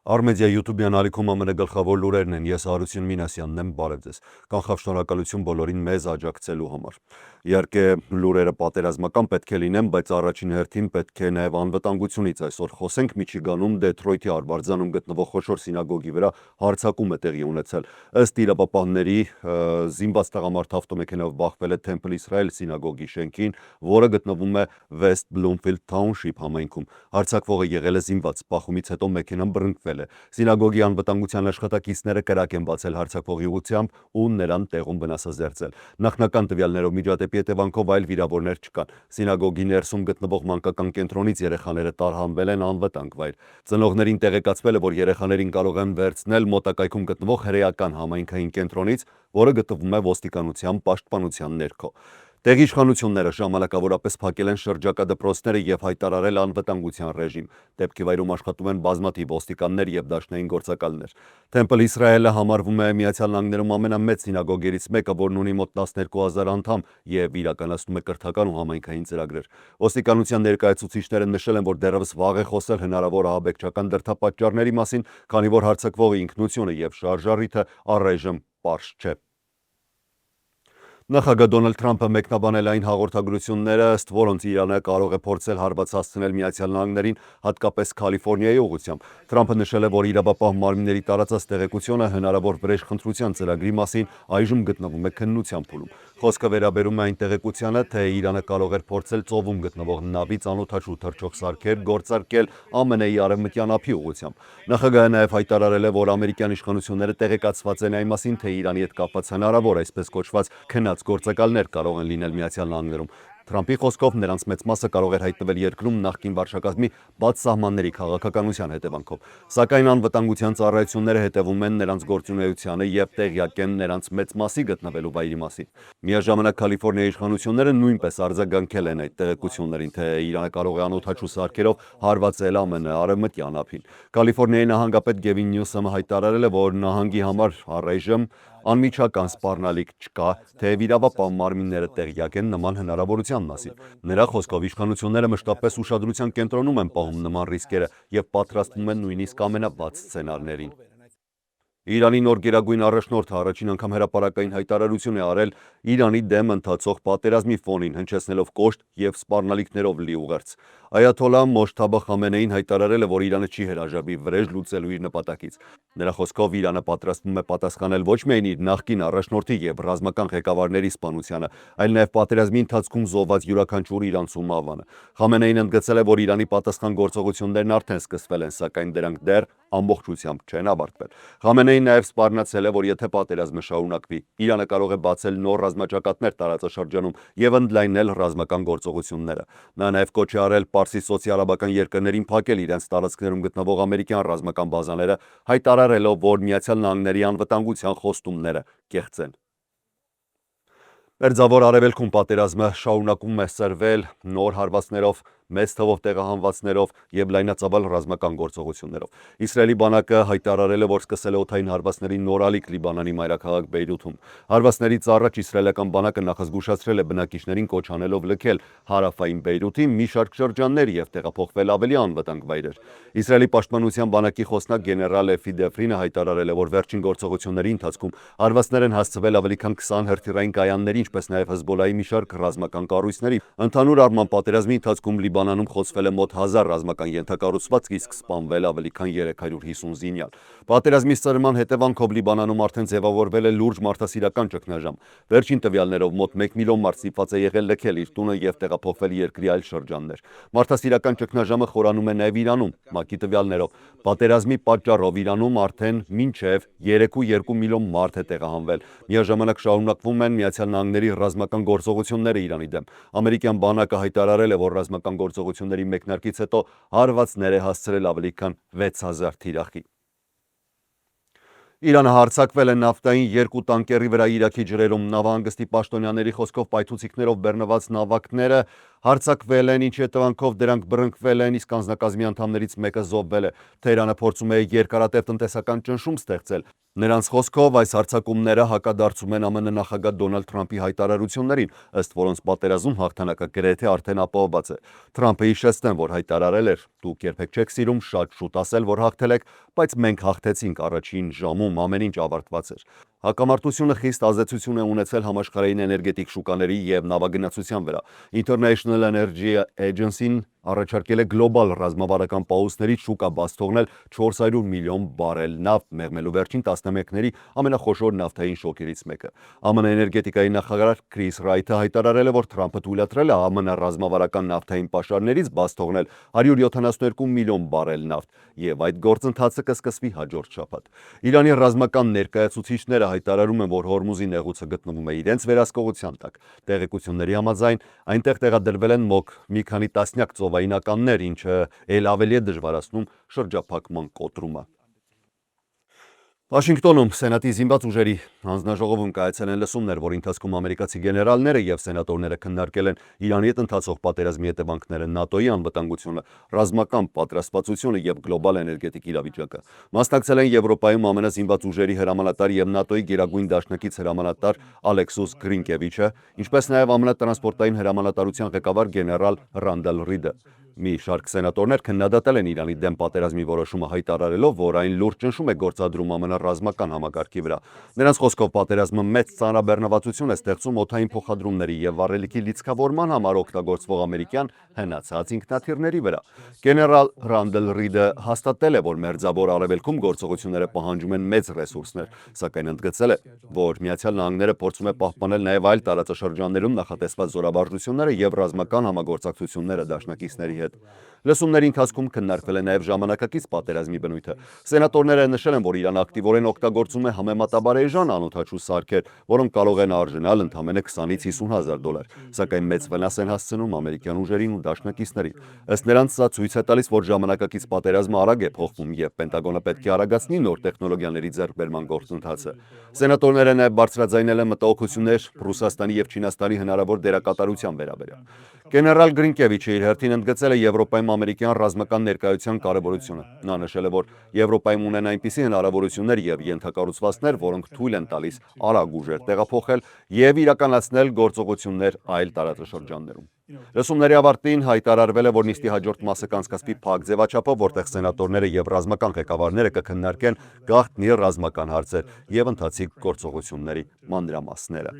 Armedia YouTube-յան ալիքում ԱՄՆ գլխավոր լուրերն են, ես Հարություն Մինասյանն եմ, բարև ձեզ։ Կանխավ շնորհակալություն բոլորին մեզ աջակցելու համար։ Իհարկե լուրերը պատերազմական պետք է լինեն, բայց առաջին հերթին պետք է նաև անվտանգությունից այսօր խոսենք Միչիգանում Դեթրոյթի Արվարձանում գտնվող խոշոր սինագոգի վրա հարձակում է տեղի ունեցել։ Ըստ իրավապահների զինված տղամարդ ավտոմեքենայով բախվել է Temple Israel սինագոգի շենքին, որը գտնվում է West Bloomfield Township համայնքում։ Հարձակվողը եղել է զինված, բախումից հետո մեքենան բռնկվել է։ Սինագոգի անվտանգության աշխատակիցները կրակ են բացել հարձակվողի ուղղությամբ ու նրան տեղում վնասազերծել։ Նախնական տվյալներով միջադեպի հետևանքով այլ վիրավորներ չկան։ Սինագոգի ներսում գտնվող մանկական կենտրոնից երեխաները տարհանվել են անվտանգ վայր։ Ծնողներին տեղեկացվել է, որ երեխաներին կարող են վերցնել մոտակայքում գտնվող հրեական համայնքային կենտրոնից, որը գտնվում է ոստիկանության պաշտպանության ներքո։ Տեղի իշխանությունները ժամանակավորապես փակել են շրջակա դպրոցները եւ հայտարարել անվտանգության ռեժիմ։ Դեպքի վայրում աշխատում են բազմաթիվ ոստիկաններ եւ դաշնային գործակալներ։ Temple Israel-ը համարվում է Միացյալ Նահանգներում ամենամեծ սինագոգերից մեկը, որն ունի մոտ 12,000 անդամ եւ իրականացնում է կրթական ու համայնքային ծրագրեր։ Ոստիկանության ներկայացուցիչները նշել են, որ դեռևս վաղ է խոսել հնարավոր ահաբեկչական դրդապատճառների մասին, քանի որ հարձակվողի ինքնությունը եւ շարժառիթը առայժմ պարզ չէ։ Նախագահ Դոնալդ Թրամփը մեկնաբանել այն հաղորդագրությունները, ըստ որոնց Իրանը կարող է փորձել հարված հասցնել Միացյալ Նահանգներին, հատկապես Կալիֆոռնիայի ուղղությամբ։ Թրամփը նշել է, որ իրավապահ մարմինների տարածած տեղեկությունը հնարավոր վրեժխնդրության ծրագրի մասին այժմ գտնվում է քննության փուլում։ Խոսքը վերաբերում է այն տեղեկությանը, թե Իրանը կարող էր փորձել ծովում գտնվող նավից անօդաչու թռչող սարքեր գործարկել ԱՄՆ-ի արևմտյան ափի ուղղությամբ։ Նախագահը նաև հայտարարել է, որ ամերիկյան իշխանությունները տեղեկացված են այն մասին, թե Իրանի հետ կապված հնարավոր այսպես կոչված քնած գործակալներ կարող են լինել Միացյալ Նահանգներում։ Թրամփի խոսքով նրանց մեծ մասը կարող էր հայտնվել երկրում նախկին վարչակազմի բաց սահմանների քաղաքականության հետևանքով։ Սակայն անվտանգության ծառայությունները հետևում են նրանց գործունեությանը եւ տեղյակ են նրանց մեծ մասի գտնվելու վայրի մասին։ Միաժամանակ Կալիֆոռնիայի իշխանությունները նույնպես արձագանքել են այդ տեղեկություններին, թե Իրանը կարող է անօդաչու սարքերով հարվածել ԱՄՆ արևմտյան ափին։ Կալիֆոռնիայի նահանգապետ Գևին Նյուսոմը հայտարարել է, որ նահանգի համար առայժմ անմիջական սպառնալիք չկա, թեև իրավապահ մարմինները տեղյակ են նման հնարավորության մասին։ Նրա խոսքով իշխանությունները մշտապես ուշադրության կենտրոնում են պահում նման ռիսկերը եւ պատրաստվում են նույնիսկ ամենաբաց սցենարներին։ Իրանի նոր գերագույն առաջնորդը առաջին անգամ հրապարակային հայտարարություն է արել Իրանի դեմ ընթացող պատերազմի ֆոնին, հնչեցնելով կոշտ եւ սպառնալիքներով լի ուղերձ։ Այաթոլլահ Մոջթաբա Խամենեին հայտարարել է, որ Իրանը չի հրաժարվի վրեժ լուծելու իր նպատակից։ Նրա խոսքով Իրանը պատրաստվում է պատասխանել ոչ միայն իր նախկին առաջնորդի եւ ռազմական ղեկավարների սպանությանը, այլ նաեւ պատերազմի ընթացքում զոհված յուրաքանչյուր իրանցու մահվանը։ Խամենեին ընդգծել է, որ Իրանի պատասխան գործողություններն արդեն սկսվել են, սակայն դրանք դեռ ամբողջությամբ չեն ավարտվել։ Խամենեին նաև սպառնացել է, որ եթե պատերազմը շարունակվի, Իրանը կարող է բացել նոր ռազմաճակատներ տարածաշրջանում եւ ընդլայնել ռազմական գործողությունները։ Նա նաև կոչ է արել Պարսից սոցիալ-արաբական երկրներին փակել իրենց տարածքներում գտնվող ամերիկյան ռազմական բազաները, հայտարարելով, որ Միացյալ Նահանգների անվտանգության խոստումները կեղծ են։ Մերձավոր Արևելքում պատերազմը շարունակում է սրվել նոր հարվածներով, մեծ թվով տեղահանվածներով եւ լայնածավալ ռազմական գործողություններով։ Իսրայելի բանակը հայտարարել է, որ սկսել է օդային հարվածների նոր ալիք Լիբանանի մայրաքաղաք Բեյրութում։ Հարվածներից առաջ իսրայելական բանակը նախազգուշացրել է բնակիչներին կոչ անելով լքել հարավային Բեյրութի մի շարք շրջաններ եւ տեղափոխվել ավելի անվտանգ վայրեր։ Իսրայելի պաշտպանության բանակի խոսնակ գեներալ Էֆի Դեֆրինը հայտարարել է, որ վերջին գործողությունների ընթացքում հարվածներ են հասցվել ավելի քան 20 հրթիռային կայանների, ինչպես նաև Հեզբոլայի մի շարք ռազմական կառույցների։ Ընդհանուր առմամբ պատերազմի ընթացքում Լիբանանում խոցվել է մոտ 1000 ռազմական ենթակառուցվածք, իսկ սպանվել ավելի քան 350 զինյալ։ Պատերազմի սրման հետևանքով Լիբանանում արդեն ձևավորվել է լուրջ մարդասիրական ճգնաժամ։ Վերջին տվյալներով մոտ 1 միլիոն մարդ ստիպված է եղել լքել իր տունը եւ տեղափոխվել երկրի այլ շրջաններ։ Մարդասիրական ճգնաժամը խորանում է նաև Իրանում։ ՄԱԿ-ի տվյալներով պատերազմի պատճառով Իրանում արդեն մինչև 3,2 միլիոն մարդ է տեղահանվել։ Միաժամանակ շարունակվում են Միացյալ Նահանգների ռազմական գործողությունները Իրանի դեմ։ Ամերիկյան բանակը հայտարարել է, որ ռազմական գործողությունների մեկնարկից հետո հարվածներ է հասցրել ավելի քան 6000 թիրախի։ Իրանը հարձակվել է նավթային 2 տանկերի վրա Իրաքի ջրերում։ Նավահանգստի պաշտոնյաների խոսքով պայթուցիկներով բեռնված նավակները Հարձակվել են, ինչի հետևանքով դրանք բռնկվել են, իսկ անձնակազմի անդամներից մեկը զոհվել է։ Թեհրանը փորձում է երկարատև տնտեսական ճնշում ստեղծել։ Նրանց խոսքով այս հարձակումները հակադարձում են ԱՄՆ նախագահ Դոնալդ Թրամփի հայտարարություններին, ըստ որոնց պատերազմում հաղթանակը գրեթե արդեն ապահովված է։ Թրամփը հիշեցնեմ, որ հայտարարել էր. «Դուք երբեք չեք սիրում շատ շուտ ասել, որ հաղթել եք, բայց մենք հաղթեցինք, առաջին ժամում ամեն ինչ ավարտված էր»։ Հակամարտությունը խիստ ազդեցություն է ունեցել համաշխարհային էներգետիկ շուկաների եւ նավագնացության վրա։ International Energy Agency-ն առաջարկել է գլոբալ ռազմավարական պաուզներից շուկա բաց թողնել 400 միլիոն բարել նավթ, մեղմելու վերջին տասնամյակների ամենախոշոր նավթային շոկերից մեկը։ ԱՄՆ էներգետիկայի նախարար Քրիս Ռայթը հայտարարել է, որ Թրամփը թույլատրել է ԱՄՆ ռազմավարական նավթային պաշարներից բաց թողնել 172 միլիոն բարել նավթ, եւ այդ գործընթացը կսկսվի հաջորդ շաբաթ։ Իրանի ռազմական ներկայացուցիչները հայտարարում են, որ Հորմուզի նեղուցը գտնվում է իրենց վերահսկողության տակ։ Տեղեկությունների համաձայն այնտեղ տեղադրվել են մոտ մի քանի տասնյակ ծովայինականներ, ինչը ել ավելի է դժվարացնում շրջափակման կոտրումը։ Վաշինգտոնում Սենատի զինված ուժերի հանձնաժողովում կայացել են լսումներ, որի ընթացքում ամերիկացի գեներալները եւ սենատորները քննարկել են Իրանի հետ ընթացող պատերազմի հետևանքները, ՆԱՏՕ-ի անվտանգությունը, ռազմական պատրաստվածությունը եւ գլոբալ էներգետիկ իրավիճակը։ Մասնակցել են Եվրոպայում ԱՄՆ զինված ուժերի հրամանատար եւ ՆԱՏՕ-ի գերագույն դաշնակից հրամանատար Ալեքսուս Գրինկևիչը, ինչպես նաեւ ԱՄՆ տրանսպորտային հրամանատարության ղեկավար գեներալ Ռանդալ Ռիդը։ Մի շարք սենատորներ քննադատել են Իրանի դեմ պատերազմի որոշումը, հայտարարելով, որ այն լուրջ ճնշում է գործադրում ԱՄՆ ռազմական համակարգի վրա։ Նրանց խոսքով պատերազմը մեծ ծանրաբեռնվածություն է ստեղծում օդային փոխադրումների եւ վառելիքի լիցքավորման համար օգտագործվող ամերիկյան հնացած ինքնաթիռների վրա։ Գեներալ Ռանդալ Ռիդը հաստատել է, որ Մերձավոր Արևելքում գործողությունները պահանջում են մեծ ռեսուրսներ, սակայն ընդգծել է, որ Միացյալ Նահանգները փորձում է պահպանել նաեւ այլ տարածաշրջաններում նախատեսված զորավարժությունները եւ ռազմական համագործակցությունները դաշնակիցների հետ։ Լսումների ընթացքում քննարկվել է նաև ժամանակակից պատերազմի բնույթը։ Սենատորները նշել են, որ Իրանը ակտիվորեն օգտագործում է համեմատաբար էժան անօդաչու սարքեր, որոնք կարող են արժանալ ընդամենը 20-ից 50,000 դոլար, սակայն մեծ վնաս են հասցնում ամերիկյան ուժերին ու դաշնակիցներին։ Ըստ նրանց, սա ցույց է տալիս, որ ժամանակակից պատերազմը արագ է փոխվում եւ Պենտագոնը պետք է արագացնի նոր տեխնոլոգիաների ձեռքբերման գործընթացը։ Սենատորները նաև բարձրաձայնել են մտահոգություններ Ռուսաստանի եւ Չինաստանի հնարավոր դերակատարության վերաբերյալ։ Գեներալ Գրինկևիչը իր հերթին ընդգծել է Եվրոպայում ամերիկյան ռազմական ներկայության կարևորությունը։ Նա նշել է, որ Եվրոպայում ունեն այնպիսի հնարավորություններ եւ ենթակառուցվածքներ, որոնք թույլ են տալիս արագ ուժեր տեղափոխել եւ իրականացնել գործողություններ այլ տարածաշրջաններում։ Լսումների ավարտին հայտարարվել է, որ նիստի հաջորդ մասը կանցկացվի փակ ձևաչափով, որտեղ սենատորները եւ ռազմական ղեկավարները կքննարկեն գաղտնի ռազմական հարցեր եւ ընթացիկ գործողությունների մանրամասները։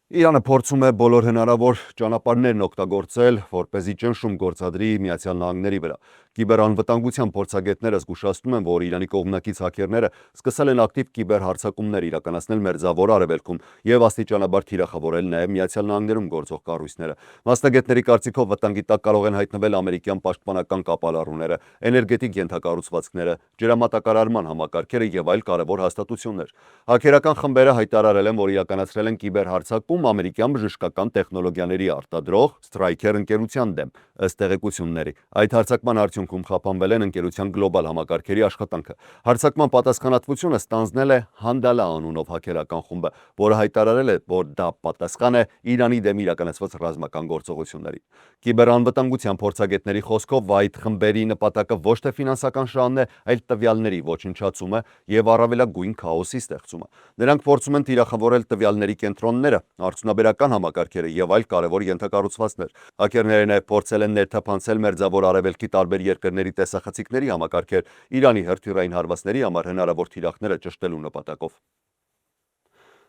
Իրանը փորձում է բոլոր հնարավոր ճանապարհներն օգտագործել, որպեսզի ճնշում գործադրի Միացյալ Նահանգների վրա։ Կիբերանվտանգության փորձագետները զգուշացնում են, որ Իրանի կողմնակից հաքերները սկսել են ակտիվ կիբերհարձակումներ իրականացնել Մերձավոր Արևելքում եւ աստիճանաբար թիրախավորել նաեւ Միացյալ Նահանգներում գործող կառույցները։ Մասնագետների կարծիքով վտանգի տակ կարող են հայտնվել ամերիկյան պաշտպանական կապալառուները, էներգետիկ ենթակառուցվածքները, ջրամատակարարման համակարգերը եւ այլ կարևոր հաստատություններ։ Հաքերական խմբերը հայտարարել են, որ իրականացրել են կիբերհարձակում ամերիկյան բժշկական տեխնոլոգիաների արտադրող Stryker ընկերության դեմ, ըստ տեղեկությունների։ Այդ հարձակման արդյունքում խափանվել են ընկերության գլոբալ համակարգերի աշխատանքը։ Հարձակման պատասխանատվությունը ստանձնել է Հանդալա անունով հաքերական խումբը, որը հայտարարել է, որ դա պատասխան է Իրանի դեմ իրականացված ռազմական գործողությունների։ Կիբերանվտանգության փորձագետների խոսքով այդ խմբերի նպատակը ոչ թե ֆինանսական շահն է, այլ տվյալների ոչնչացումը եւ առավելագույն քաոսի ստեղծումը։ Նրանք փորձում են թիրախավորել տվյալների կենտրոնները, արդյունաբերական համակարգերը եւ այլ կարևոր ենթակառուցվածքներ։ Հաքերները նաեւ փորձել են ներթափանցել Մերձավոր Արևելքի տարբեր երկրների տեսախցիկների համակարգեր Իրանի հրթիռային հարվածների համար հնարավոր թիրախները ճշտելու նպատակով։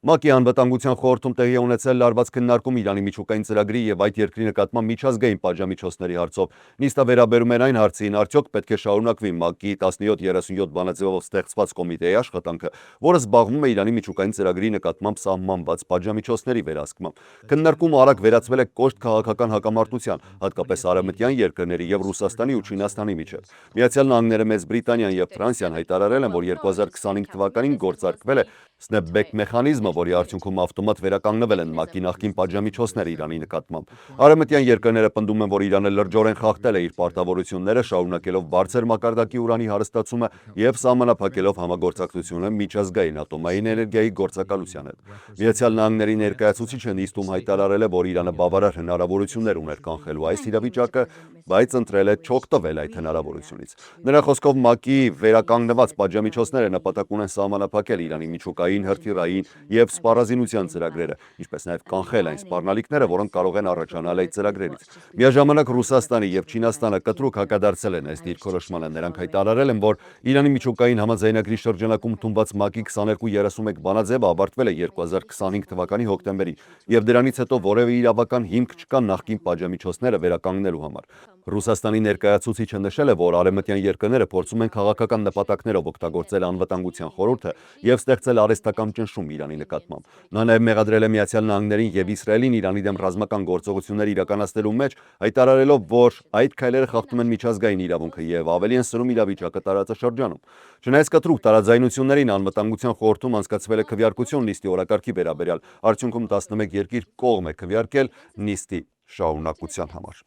ՄԱԿ-ի անվտանգության խորհրդում տեղի ունեցել լարված քննարկում Իրանի միջուկային ծրագրի եւ այդ երկրի նկատմամբ միջազգային պատժամիջոցների հարցով։ Նիստը վերաբերում էր այն հարցին, արդյոք պետք է շարունակվի ՄԱԿ-ի 1737 բանաձևով ստեղծված կոմիտեի աշխատանքը, որը զբաղվում է Իրանի միջուկային ծրագրի նկատմամբ սահմանված պատժամիջոցների վերահսկմամբ։ Քննարկումը արագ վերածվել է կոշտ քաղաքական հակամարտության, հատկապես արևմտյան երկրների եւ Ռուսաստանի ու Չինաստանի միջեւ։ Միացյալ Նահանգները, Մեծ Բրիտանիան եւ Ֆրանսիան հայտարարել են, որ 2025 թվականին գործարկվել է Snapback մեխանիզմը, որի արդյունքում ավտոմատ վերականգնվել են ՄԱԿ-ի նախկին պատժամիջոցները Իրանի նկատմամբ։ Արևմտյան երկրները պնդում են, որ Իրանը լրջորեն խախտել է իր պարտավորությունները, շարունակելով բարձր մակարդակի ուրանի հարստացումը եւ սահմանափակելով համագործակցությունը միջազգային ատոմային էներգիայի գործակալության հետ։ Միացյալ Նահանգների ներկայացուցիչը նիստում հայտարարել է, որ Իրանը բավարար հնարավորություններ ուներ կանխելու այս իրավիճակը, բայց ընտրել է չօգտվել այդ հնարավորությունից։ Նրա խոսքով ՄԱԿ-ի վերականգնված պատժամիջոցները նպատակ ունեն սահմանափակել Իրանի միջուկային, հրթիռային եւ սպառազինության ծրագրերը, ինչպես նաեւ կանխել այն սպառնալիքները, որոնք կարող են առաջանալ այդ ծրագրերից։ Միաժամանակ Ռուսաստանը եւ Չինաստանը կտրուկ հակադարձել են այս դիրքորոշմանը։ Նրանք հայտարարել են, որ Իրանի միջուկային համաձայնագրի շրջանակում ընդունված ՄԱԿ-ի 2231 բանաձևը ավարտվել է 2025 թվականի հոկտեմբերին, եւ դրանից հետո որևէ իրավական հիմք չկա նախկին պատժամիջոցները վերականգնելու համար։ Ռուսաստանի ներկայացուցիչը նշել է, որ արևմտյան երկրները փորձում են քաղաքական նպատակներով օգտագործել անվտանգության խորհուրդը եւ ստեղծել արհեստական ճնշում Իրանի նկատմամբ։ Նա նաեւ մեղադրել է Միացյալ Նահանգներին եւ Իսրայելին Իրանի դեմ ռազմական գործողություններ իրականացնելու մեջ, հայտարարելով, որ այդ քայլերը խախտում են միջազգային իրավունքը եւ ավելի են սրում իրավիճակը տարածաշրջանում։ Չնայած կտրուկ տարաձայնություններին անվտանգության խորհրդում անցկացվել է քվեարկություն նիստի օրակարգի վերաբերյալ, արդյունքում 11 երկիր կողմ է քվեարկել նիստի շարունակության համար։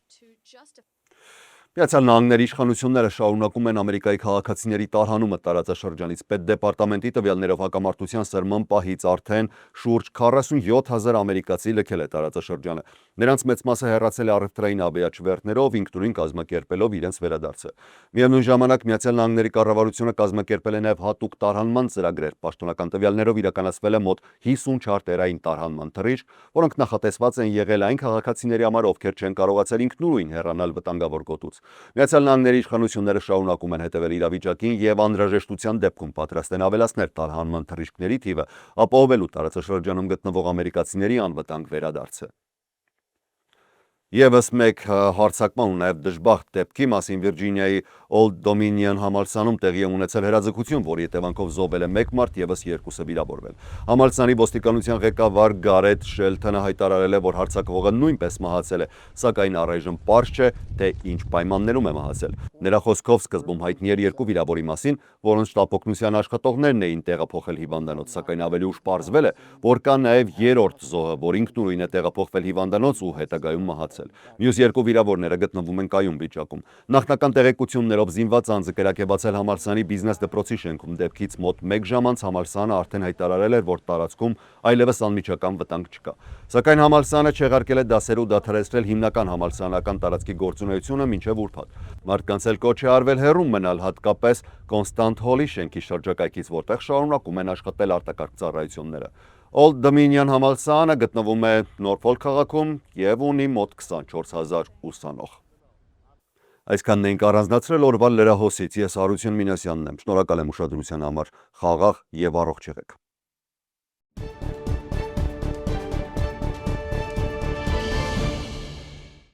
Միացյալ Նահանգների իշխանությունները շարունակում են Ամերիկայի քաղաքացիների տարհանումը տարածաշրջանից։ Պետդեպարտամենտի տվյալներով հակամարտության սրման պահից արդեն շուրջ 47,000 ամերիկացի լքել է տարածաշրջանը։ Նրանց մեծ մասը հեռացել է առևտրային ավիաչվերթներով, ինքնուրույն կազմակերպելով իրենց վերադարձը։ Միևնույն ժամանակ Միացյալ Նահանգների կառավարությունը կազմակերպել է նաև հատուկ տարհանման ծրագրեր։ Պաշտոնական տվյալներով իրականացվել է մոտ 50 չարտերային տարհանման թռիչք, որոնք նախատեսված են եղել այն քաղաքացիների համար, ովքեր չեն կարողացել ինքնուրույն հեռանալ վտանգավոր գոտուց։ Միացյալ Նահանգների իշխանությունները շարունակում են հետևել իրավիճակին եւ անհրաժեշտության դեպքում պատրաստ են ավելացնել տարհանման թռիչքների թիվը, ապահովելու տարածաշրջանում գտնվող ամերիկացիների անվտանգ վերադարձը։ Եվս մեկ հարձակման ու նաև դժբախտ դեպքի մասին Վիրջինիայի Old Dominion համալսանում տեղի է ունեցել հրաձգություն, որի հետևանքով զոհվել է 1 մարդ, եւս 2-ը վիրավորվել։ Համալսանի ոստիկանության ղեկավար Գարեթ Շելթոնը հայտարարել է, որ հարձակվողը նույնպես մահացել է, սակայն առայժմ պարզ չէ, թե ինչ պայմաններում է մահացել։ Նրա խոսքով սկզբում հայտնի էր 2 վիրավորի մասին, որոնց շտապօգնության աշխատողներն էին տեղափոխել հիվանդանոց, սակայն ավելի ուշ պարզվել է, որ կա նաև 3-րդ զոհը, որ ինքնուրույն է տեղափոխվել հիվանդանոց ու հետագայում մահացել։ Մյուս 2 վիրավորները գտնվում են կայուն վիճակում։ Նախնական տեղեկություններով զինված անձը կրակեբացել համալսանի բիզնես դպրոցի շենքում, դեպքից մոտ 1 ժամ անց համալսանը արդեն հայտարարել էր, որ տարածքում այլևս անմիջական վտանգ չկա։ Սակայն համալսանը չեղարկել է դասեր ու դադարեցրել հիմնական համալսարանական տարածքի գործունեությունը մինչև ուրբաթ։ Մարդկանց էլ կոչ է արվել հեռու մնալ, հատկապես Կոնստանտ Հոլի շենքի շրջակայքից, որտեղ շարունակում են աշխատել արտակարգ ծառայությունները։ Old Dominion համալսարանը գտնվում է Նորֆոլք քաղաքում եւ ունի մոտ 24,000 ուսանող։ Այսքանն էինք առանձնացրել օրվա լրահոսից։ Ես Հարություն Մինասյանն եմ։ Շնորհակալ եմ ուշադրության համար։ Խաղաղ եւ առողջ եղեք։